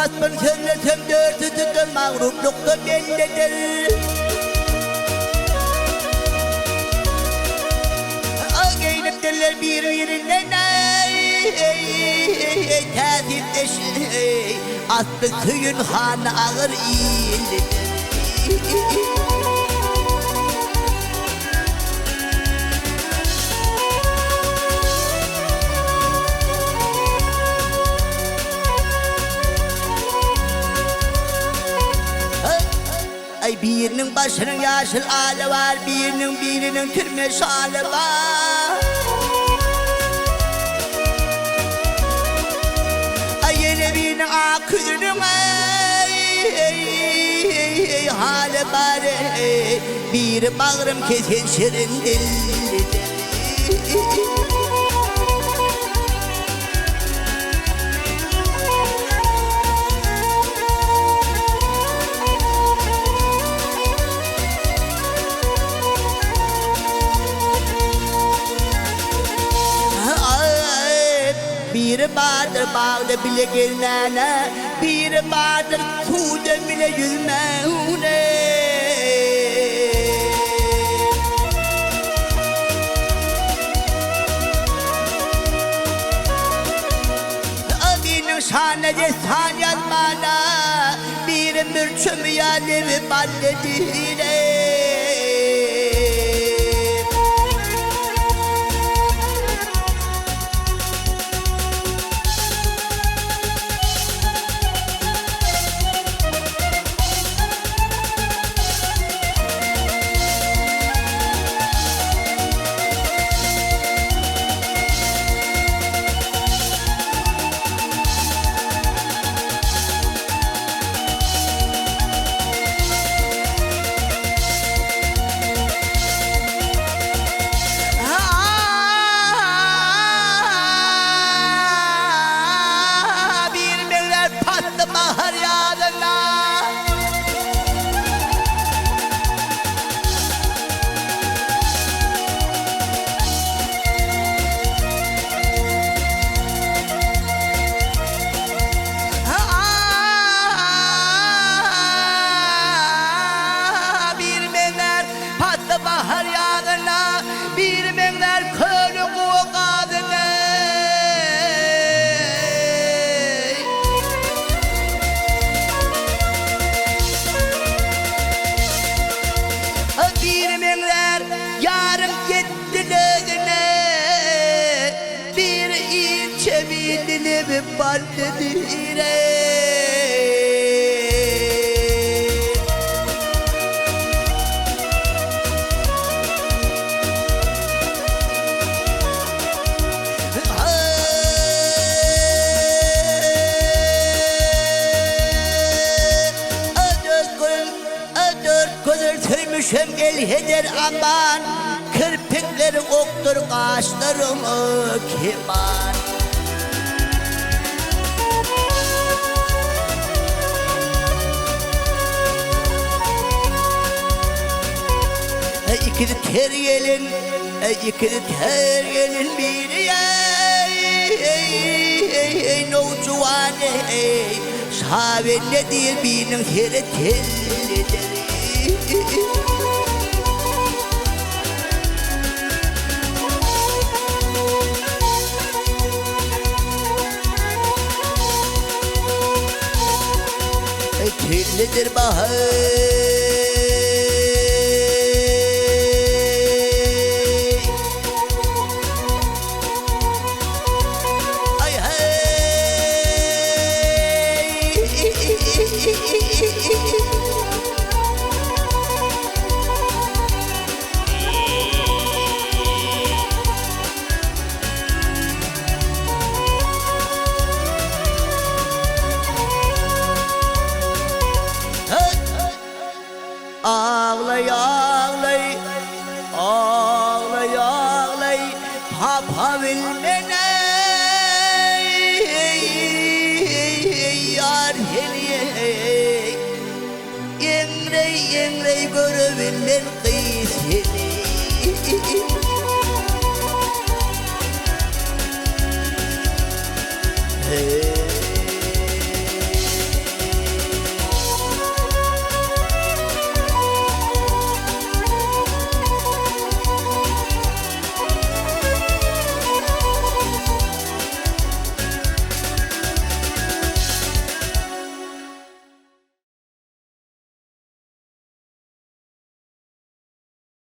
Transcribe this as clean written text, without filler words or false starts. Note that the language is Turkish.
basman söylesem dörtüdür mağruplukta bellidir. Ağaynıp derler birbirinden tazipleşir. Aslı köyün hanı ağır iyildir. Ay birinin başının yaşıl hali var, birinin türme şali var. Ay yine birinin akülünün hali var. Bir bağrım kesen şirin dillidir. Bir bağdır bağda bile gelmene, bir bağdır kuda bile yüzmene. Abinin şanede san yazmana, bir mürçüm yadevi balledire. Bahar yağdına bir menler kölü kuğadına. Bir menler yarın gittilerine, bir ilçe bildiğini bir balledire. Sürmüşüm el heder aman, kirpikleri oktur kaşlarımı keman. İkili ter gelin, bir nocuvan şaven ne değil binin heri tellidir. Tellidir bahar.